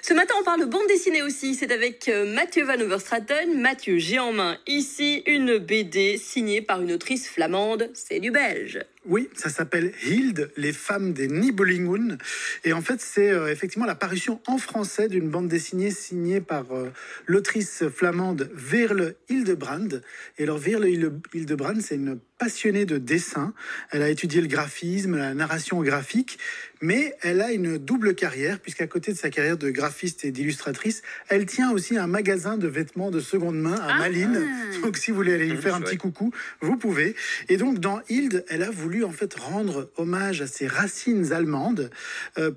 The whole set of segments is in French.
Ce matin, on parle de bande dessinée aussi. C'est avec Mathieu Van Overstraten. Mathieu, j'ai en main ici une BD signée par une autrice flamande. C'est du belge. Oui, ça s'appelle Hilde, les femmes des Nibelungen. Et en fait, c'est effectivement la parution en français d'une bande dessinée signée par l'autrice flamande Veerle Hildebrand. Et alors, Veerle Hildebrand, c'est une passionnée de dessin. Elle a étudié le graphisme, la narration graphique, mais elle a une double carrière, puisqu'à côté de sa carrière de graphiste et d'illustratrice, elle tient aussi un magasin de vêtements de seconde main à Malines. Donc, si vous voulez aller lui faire un petit coucou, vous pouvez. Et donc, dans Hilde, elle a voulu en fait rendre hommage à ses racines allemandes,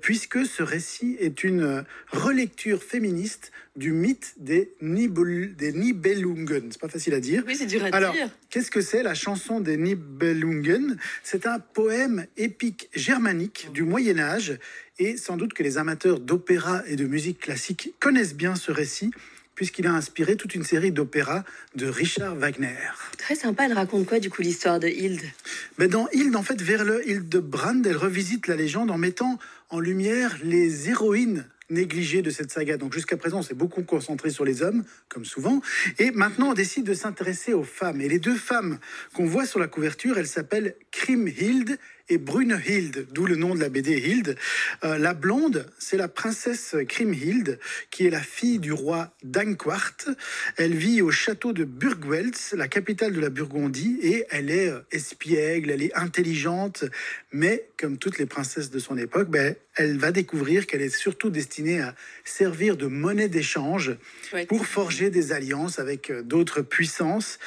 puisque ce récit est une relecture féministe du mythe des Nibelungen. C'est pas facile à dire. Oui, c'est dur à Alors, dire. qu'est-ce que c'est la chanson des Nibelungen? C'est un poème épique germanique du Moyen-Âge, et sans doute que les amateurs d'opéra et de musique classique connaissent bien ce récit, puisqu'il a inspiré toute une série d'opéras de Richard Wagner. Très sympa, elle raconte quoi du coup l'histoire de Hilde? Mais dans Hilde, en fait, Veerle Hildebrand, elle revisite la légende en mettant en lumière les héroïnes négligées de cette saga. Donc jusqu'à présent, on s'est beaucoup concentré sur les hommes, comme souvent. Et maintenant, on décide de s'intéresser aux femmes. Et les deux femmes qu'on voit sur la couverture, elles s'appellent Kriemhild et Brunhild, d'où le nom de la BD Hilde. La blonde, c'est la princesse Kriemhild, qui est la fille du roi Dankwart. Elle vit au château de Burgwelz, la capitale de la Burgondie, et elle est espiègle, elle est intelligente, mais comme toutes les princesses de son époque, elle va découvrir qu'elle est surtout destinée à servir de monnaie d'échange pour forger des alliances avec d'autres puissances.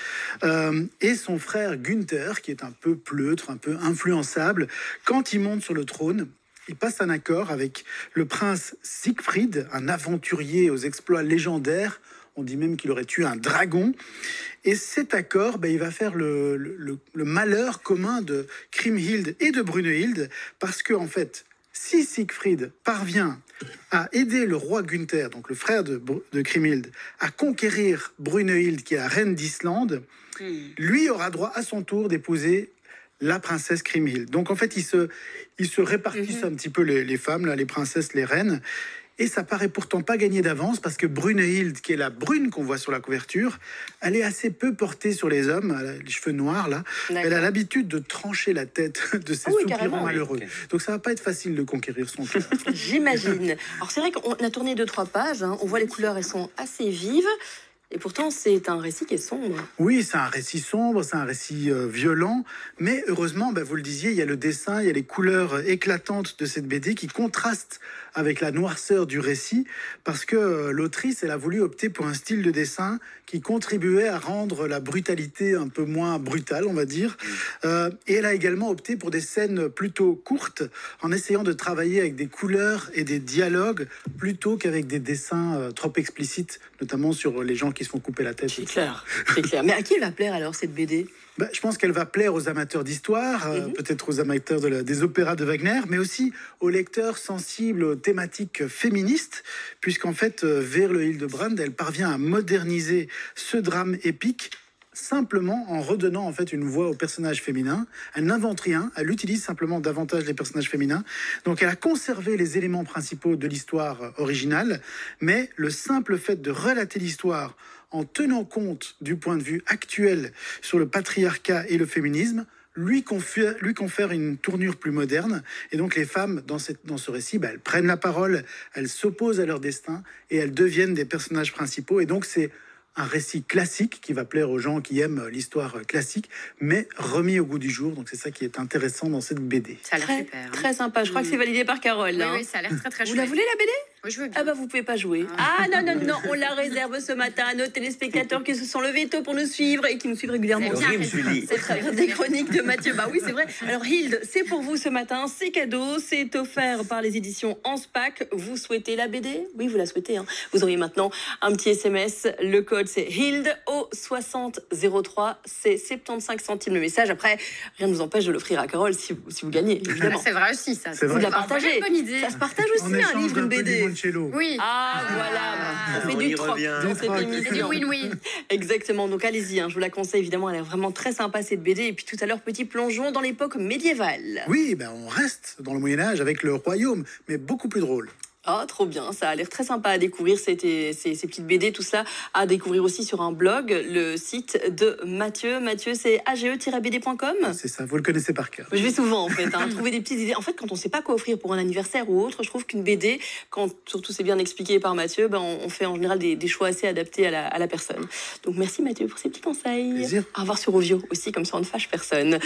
Et son frère Günther, qui est un peu pleutre, un peu influençable, quand il monte sur le trône, il passe un accord avec le prince Siegfried, un aventurier aux exploits légendaires. On dit même qu'il aurait tué un dragon. Et cet accord, il va faire le malheur commun de Kriemhild et de Brunhild, parce que, en fait, si Siegfried parvient à aider le roi Günther, donc le frère de Kriemhild, à conquérir Brunhild, qui est la reine d'Islande, lui aura droit à son tour d'épouser la princesse Kriemhild. Donc en fait, ils se répartissent un petit peu les femmes, là, les princesses, les reines. Et ça paraît pourtant pas gagné d'avance, parce que Brunhild, qui est la brune qu'on voit sur la couverture, elle est assez peu portée sur les hommes. Elle a les cheveux noirs, là. Elle a l'habitude de trancher la tête de ses soupirants malheureux. Okay. Donc ça va pas être facile de conquérir son cœur. J'imagine. Alors c'est vrai qu'on a tourné 2-3 pages, hein. On voit les couleurs, elles sont assez vives. Et pourtant, c'est un récit qui est sombre. Oui, c'est un récit sombre, c'est un récit violent. Mais heureusement, vous le disiez, il y a le dessin, il y a les couleurs éclatantes de cette BD qui contrastent avec la noirceur du récit, parce que l'autrice, elle a voulu opter pour un style de dessin qui contribuait à rendre la brutalité un peu moins brutale, on va dire. Et elle a également opté pour des scènes plutôt courtes, en essayant de travailler avec des couleurs et des dialogues, plutôt qu'avec des dessins trop explicites, notamment sur les gens qui se font couper la tête. C'est clair, c'est clair. Mais à qui elle va plaire alors, cette BD ? Je pense qu'elle va plaire aux amateurs d'histoire, peut-être aux amateurs des opéras de Wagner, mais aussi aux lecteurs sensibles aux thématiques féministes, puisqu'en fait, Veerle Hildebrand, elle parvient à moderniser ce drame épique simplement en redonnant en fait une voix aux personnages féminins. Elle n'invente rien, elle utilise simplement davantage les personnages féminins. Donc elle a conservé les éléments principaux de l'histoire originale, mais le simple fait de relater l'histoire en tenant compte du point de vue actuel sur le patriarcat et le féminisme, lui confère une tournure plus moderne. Et donc les femmes, dans ce récit, elles prennent la parole, elles s'opposent à leur destin et elles deviennent des personnages principaux. Et donc c'est un récit classique qui va plaire aux gens qui aiment l'histoire classique, mais remis au goût du jour. Donc c'est ça qui est intéressant dans cette BD. Ça a l'air super. Très sympa. Je crois que c'est validé par Carole. Oui, ça a l'air très très chouette. Vous la voulez, la BD ? Oui, je veux bien. Vous pouvez pas jouer. Non, on la réserve ce matin à nos téléspectateurs qui se sont levés tôt pour nous suivre et qui nous suivent régulièrement. C'est très bien, des chroniques de Mathieu. Oui, c'est vrai. Alors Hilde, c'est pour vous ce matin, c'est cadeau, c'est offert par les éditions Anspach. Vous souhaitez la BD ? Oui, vous la souhaitez. Vous envoyez maintenant un petit SMS. Le code c'est Hilde au 6003. C'est 75 centimes le message. Après, rien ne vous empêche de l'offrir à Carole si vous gagnez, évidemment. C'est vrai aussi, ça. Vous la partagez. Bonne idée. Ça se partage aussi, un livre, une BD. Oui. Voilà. On fait du troc dans cette émission. C'est du win-win. Exactement. Donc allez-y, je vous la conseille évidemment. Elle est vraiment très sympa cette BD. Et puis tout à l'heure, petit plongeon dans l'époque médiévale. Oui, on reste dans le Moyen-Âge avec le royaume, mais beaucoup plus drôle. Ah, trop bien, ça a l'air très sympa à découvrir, ces petites BD, tout ça, à découvrir aussi sur un blog, le site de Mathieu. Mathieu, c'est age-bd.com. C'est ça, vous le connaissez par cœur. Je vais souvent, en fait, trouver des petites idées. En fait, quand on ne sait pas quoi offrir pour un anniversaire ou autre, je trouve qu'une BD, quand surtout c'est bien expliqué par Mathieu, on fait en général des choix assez adaptés à la personne. Donc merci Mathieu pour ces petits conseils. Plaisir. À voir sur Ovio aussi, comme ça on ne fâche personne.